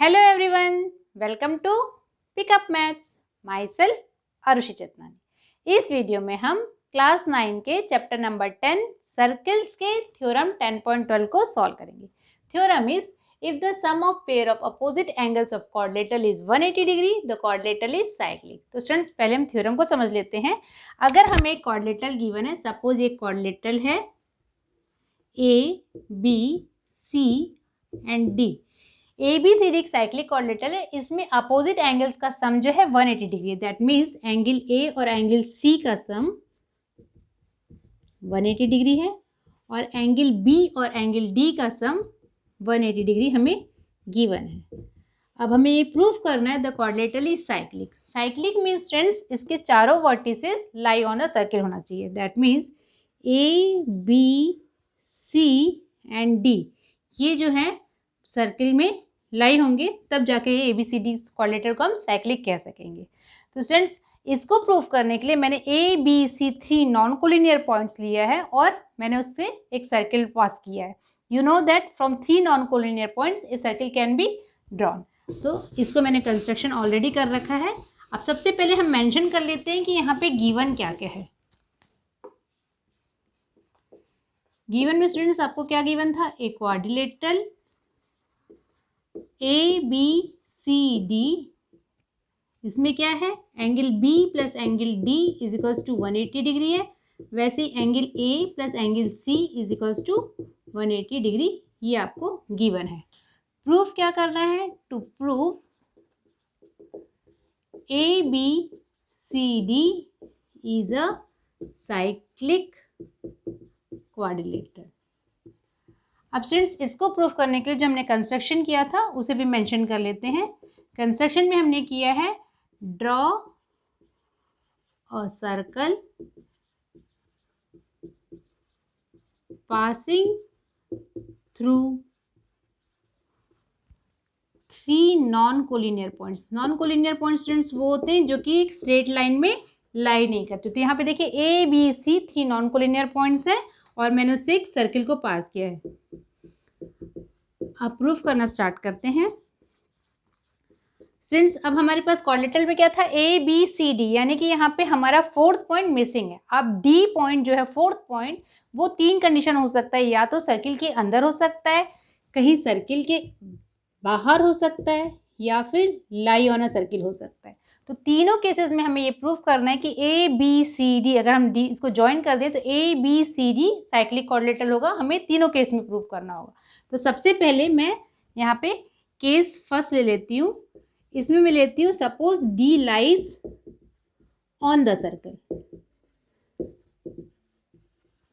Hello everyone, welcome to pickup maths. Myself Arushi Chetnani. इस video में हम क्लास 9 के चैप्टर नंबर 10 सर्कल्स के थ्योरम 10.12 को सॉल्व करेंगे। Theorem is if the sum of pair of opposite angles of quadrilateral is 180 degree the quadrilateral is cyclic. तो students पहले हम थ्योरम को समझ लेते हैं। अगर हमें एक क्वाड्रिलेटरल गिवन है, सपोज एक क्वाड्रिलेटरल है A B C and D. A B C D एक साइक्लिक क्वाड्रिलेटरल है। इसमें अपोजिट एंगल्स का सम जो है 180 degree. That means angle A और एंगल सी का सम 180 डिग्री है और एंगल बी और एंगल डी का सम 180 डिग्री हमें गिवन है। अब हमें ये प्रूव करना है the quadrilateral is cyclic. Cyclic means friends इसके चारों vertices lie on a circle होना चाहिए। That means A B C and D ये जो है सर्किल में लाई होंगे, तब जाके ये A B C D quadrilateral को हम साइक्लिक कह सकेंगे। तो फ्रेंड्स इसको प्रूव करने के लिए मैंने A B C 3 non collinear points लिया है और मैंने उससे एक सर्किल पास किया है। You know that from 3 non collinear points a circle can be drawn. तो इसको मैंने कंस्ट्रक्शन ऑलरेडी कर रखा है। अब सबसे पहले हम मेंशन कर लेते हैं कि यहाँ पे गिवन क्या क्या है। गिवन में स्टूडेंट्स आपको क्या गिवन था? A quadrilateral A B C D, इसमें क्या है? Angle B plus angle D is equals to 180 degree है। वैसे angle A plus angle C is equals to 180 degree ये आपको गिवन है। प्रूफ क्या करना है? To prove A B C D is a cyclic quadrilateral. अब स्टूडेंट्स इसको प्रूफ करने के लिए जो हमने कंस्ट्रक्शन किया था उसे भी मेंशन कर लेते हैं। कंस्ट्रक्शन में हमने किया है draw a circle passing through 3 non collinear points. Non collinear points students वो होते हैं जो कि एक स्ट्रेट लाइन में लाई नहीं करते। तो यहाँ पे देखिए A B C 3 non collinear points हैं और मैंने उससे एक सर्किल को पास किया है। अब प्रूफ करना स्टार्ट करते हैं। स्टूडेंट्स अब हमारे पास क्वाड्रिलेटरल में क्या था? ए बी सी डी, यानी कि यहाँ पे हमारा 4th पॉइंट मिसिंग है। अब डी पॉइंट जो है 4th पॉइंट, वो 3 कंडीशन हो सकता है। या तो सर्किल के अंदर हो सकता है, कहीं सर्किल के बाहर हो सकता है, या फिर लाई ऑन अ सर्किल हो सकता है। तो तीनों केसेस में हमें ये प्रूफ करना है कि ए बी सी डी, अगर हम डी इसको ज्वाइन कर दें तो A B C D cyclic quadrilateral होगा। हमें तीनों केस में प्रूफ करना होगा। तो सबसे पहले मैं यहाँ पे केस फर्स्ट ले लेती हूँ। इसमें मैं लेती हूँ suppose D lies on the circle.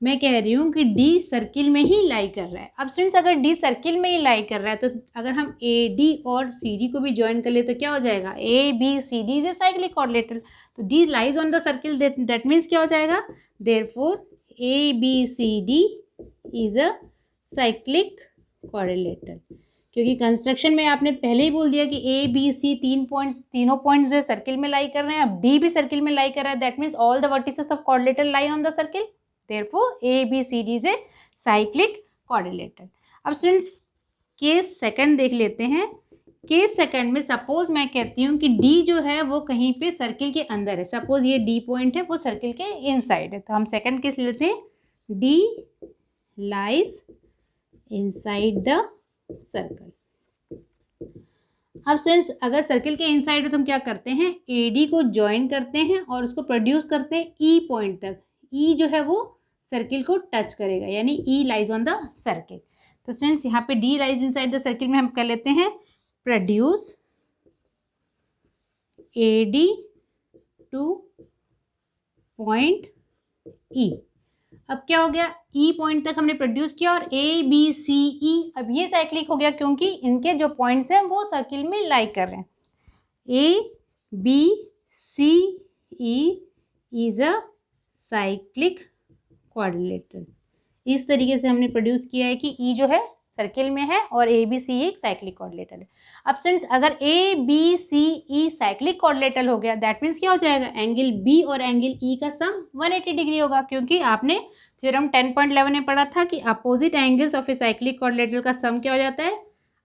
मैं कह रही हूँ कि डी सर्किल में ही लाई कर रहा है। अब स्टूडेंट्स अगर डी सर्किल में ही लाई कर रहा है तो अगर हम ए डी और सी डी को भी ज्वाइन कर ले तो क्या हो जाएगा? A B C D is a cyclic quadrilateral. तो D lies on the circle, that means क्या हो जाएगा? Therefore A B C D is a cyclic quadrilateral. क्योंकि कंस्ट्रक्शन में आपने पहले ही बोल दिया कि ए बी सी तीनों पॉइंट्स जो है सर्किल में लाई कर रहे हैं। अब डी भी सर्किल में लाई कर रहा है। That means all the vertices of quadrilateral lie on the circle. Therefore, A, B, C, D is a cyclic quadrilateral. अब स्टूडेंट्स केस सेकंड देख लेते हैं। केस सेकंड में सपोज मैं कहती हूँ कि D जो है वो कहीं पे सर्किल के अंदर है। सपोज ये D पॉइंट है, वो सर्किल के इनसाइड है। तो हम सेकंड केस लेते हैं, D lies inside the circle। अब स्टूडेंट्स अगर सर्किल के इनसाइड है तो हम क्या करते हैं? AD को ज्वाइन करते हैं और उसको प्रोड्यूस करते हैं E पॉइंट तक। E जो है वो सर्किल को टच करेगा, यानी E lies on the circle. तो स्टूडेंट्स यहाँ पे D lies inside the circle में हम कर लेते हैं produce AD two point E। अब क्या हो गया? E पॉइंट तक हमने प्रोड्यूस किया और A B C E अब ये साइक्लिक हो गया क्योंकि इनके जो पॉइंट्स हैं वो सर्किल में लाई कर रहे हैं। A B C E is a cyclic quadrilateral. इस तरीके से हमने प्रोड्यूस किया है कि E जो है सर्किल में है और ए बी सी एक साइक्लिक क्वाड्रिलेटरल है। अब स्टूडेंट्स अगर A B C E cyclic quadrilateral हो गया, दैट मीन्स क्या हो जाएगा? एंगल बी और एंगल ई का सम 180 डिग्री होगा, क्योंकि आपने थ्योरम 10.11 में पढ़ा था कि opposite angles of A cyclic quadrilateral का सम क्या हो जाता है?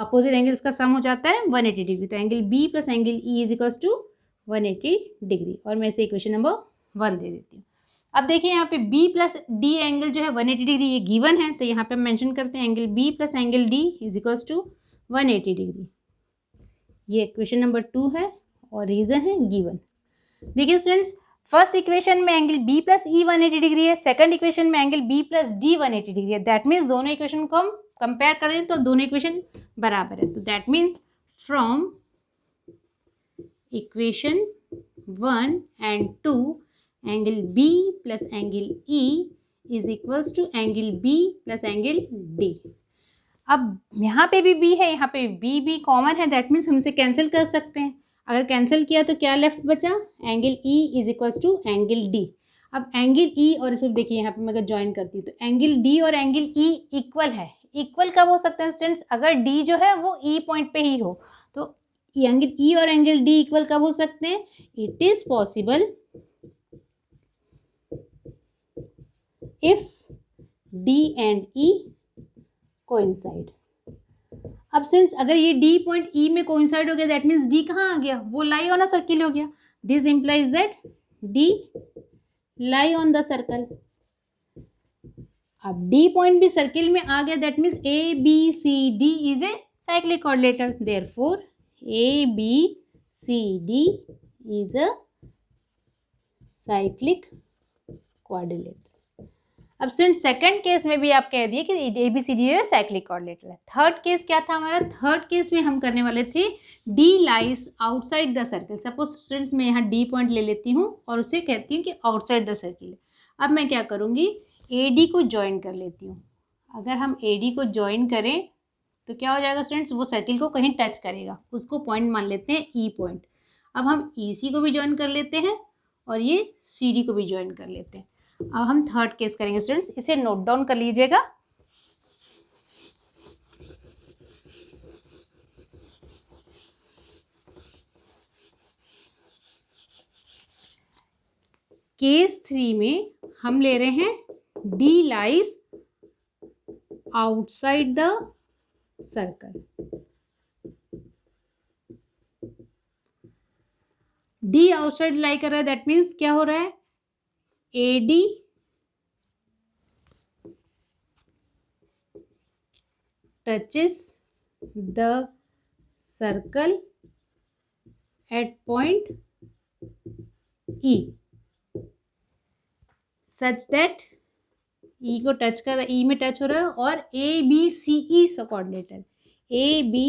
अपोजिट एंगल्स का सम हो जाता है 180 डिग्री। तो angle B plus angle E is equals to 180 degree. और मैं इसे इक्वेशन नंबर 1 दे देती हूँ। अब देखिए यहाँ पे बी प्लस डी एंगल जो है 180 डिग्री ये गिवन है, तो यहाँ पे हम मेंशन करते हैं angle B plus angle D is equals to 180 degree. ये इक्वेशन नंबर 2 है और रीजन है गिवन। देखिए स्टूडेंट्स, फर्स्ट इक्वेशन में angle B plus E 180 degree है, सेकंड इक्वेशन में angle B plus D 180 degree है। दैट मीन्स दोनों इक्वेशन को हम कंपेयर करें तो दोनों इक्वेशन बराबर है। तो that means from equation 1 and 2 angle B plus angle E is equals to angle B plus angle D. अब यहाँ पे भी बी है, यहाँ पे बी कॉमन है, दैट मीन्स हम इसे कैंसिल कर सकते हैं। अगर कैंसिल किया तो क्या लेफ्ट बचा, angle E is equals to angle D. अब एंगल ई और इसे देखिए यहाँ पे मैं अगर ज्वाइन करती हूँ तो एंगल डी और एंगल ई इक्वल है। इक्वल कब हो सकते हैं स्टूडेंट्स, अगर डी जो है वो ई पॉइंट पे ही हो। तो एंगल ई और एंगल डी इक्वल कब हो सकते हैं, it is possible if D and E coincide. अब स्टूडेंट्स अगर ये डी पॉइंट ई में कोइंसाइड हो गया दैट मीन्स डी कहाँ आ गया, वो लाई ऑन अ सर्किल हो गया। This implies that D lie on the circle. अब डी पॉइंट भी सर्किल में आ गया that means A B C D is a cyclic quadrilateral. Therefore A B C D is a cyclic quadrilateral. अब student second case में भी आप कह दिए कि A B C D cyclic quadrilateral है। थर्ड केस क्या था हमारा, थर्ड केस में हम करने वाले थे D lies outside the circle. Suppose students मैं यहाँ डी पॉइंट ले लेती हूँ और उसे कहती हूँ कि आउटसाइड द सर्किल है। अब मैं क्या करूँगी, ए डी को ज्वाइन कर लेती हूँ। अगर हम ए डी को ज्वाइन करें तो क्या हो जाएगा स्टूडेंट्स, वो सर्किल को कहीं टच करेगा, उसको पॉइंट मान लेते हैं ई पॉइंट। अब हम ई सी को भी ज्वाइन कर लेते हैं और ये सी डी को भी ज्वाइन कर लेते हैं। अब हम थर्ड केस करेंगे स्टूडेंट्स, इसे नोट डाउन कर लीजिएगा। केस 3 में हम ले रहे हैं D lies outside the circle. D outside lie कर रहा है दैट मीन्स क्या हो रहा है, A D touches the circle at point E such that E को टच कर, E में टच हो रहा है और A B C E coordinator, A B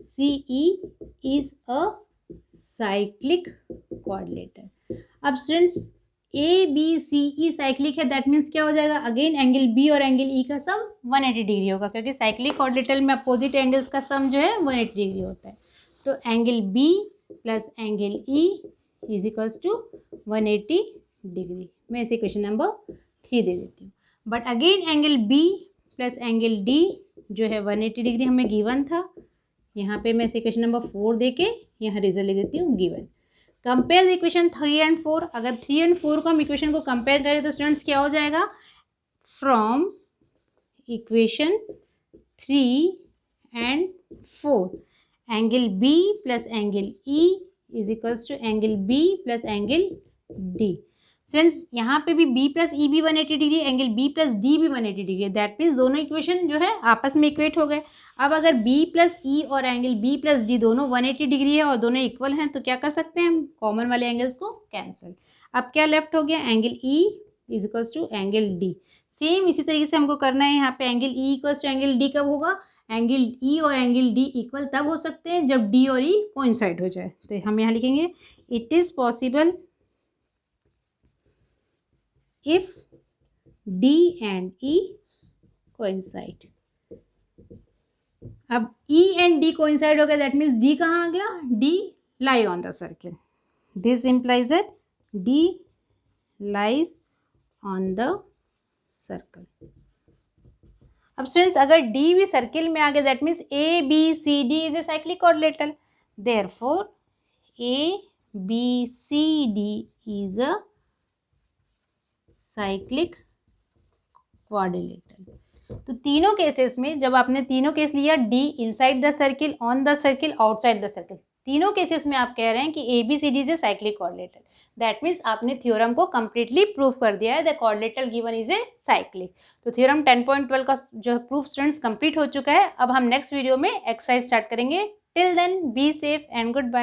C E is a cyclic coordinator. अब students A B C E cyclic है that means क्या हो जाएगा, अगेन एंगल बी और एंगल ई का सम 180 डिग्री होगा, क्योंकि साइक्लिक कोऑर्डिनेटर में अपोजिट एंगल्स का सम जो है 180 डिग्री होता है। तो angle B plus angle E is equals to 180 degree. मैं इसे क्वेश्चन नंबर 3 दे देती हूँ। But again angle B plus angle D जो है 180 डिग्री हमें गिवन था। यहाँ पे मैं इसे क्वेश्चन नंबर 4 दे के यहाँ रिजल्ट लिख देती हूँ given. Compare the equation 3 and 4। अगर 3 एंड 4 को हम इक्वेशन को कंपेयर करें तो स्टूडेंट्स क्या हो जाएगा, from equation 3 and 4 angle B plus angle E is equals to angle B plus angle D. Students यहाँ पे भी b प्लस ई भी 180 degree, angle b plus D भी 180 डिग्री है। दैट मीन्स दोनों इक्वेशन जो है आपस में इक्वेट हो गए। अब अगर b प्लस ई और एंगल b प्लस डी दोनों 180 डिग्री है और दोनों इक्वल हैं तो क्या कर सकते हैं हम, कॉमन वाले एंगल्स को कैंसिल। अब क्या लेफ्ट हो गया, angle e is equals to angle d। Same इसी तरीके से हमको करना है। यहाँ पे angle e equals to angle d कब होगा, एंगल e और एंगल d इक्वल तब हो सकते हैं जब d और e कोइंसाइड हो जाए। तो हम यहाँ लिखेंगे it is possible if D and E coincide। अब E and D coincide हो गया दैट मीन्स D कहाँ आ गया, D lie on the circle। This implies that D lies on the circle। अब स्टूडेंट्स अगर D भी सर्किल में आ गया that means A B C D is a cyclic coordinator. Therefore A B C D is a cyclic quadrilateral. तो तीनों cases में जब आपने तीनों केस लिया, D inside the circle, on the circle, outside the circle, तीनों cases में आप कह रहे हैं कि A B C D is a cyclic quadrilateral. That means आपने थ्योरम को कंप्लीटली प्रूव कर दिया है, the quadrilateral given is a cyclic. तो थ्योरम 10.12 का जो प्रूफ स्टूडेंट्स कंप्लीट हो चुका है। अब हम नेक्स्ट वीडियो में एक्सरसाइज स्टार्ट करेंगे। Till then be safe and good bye.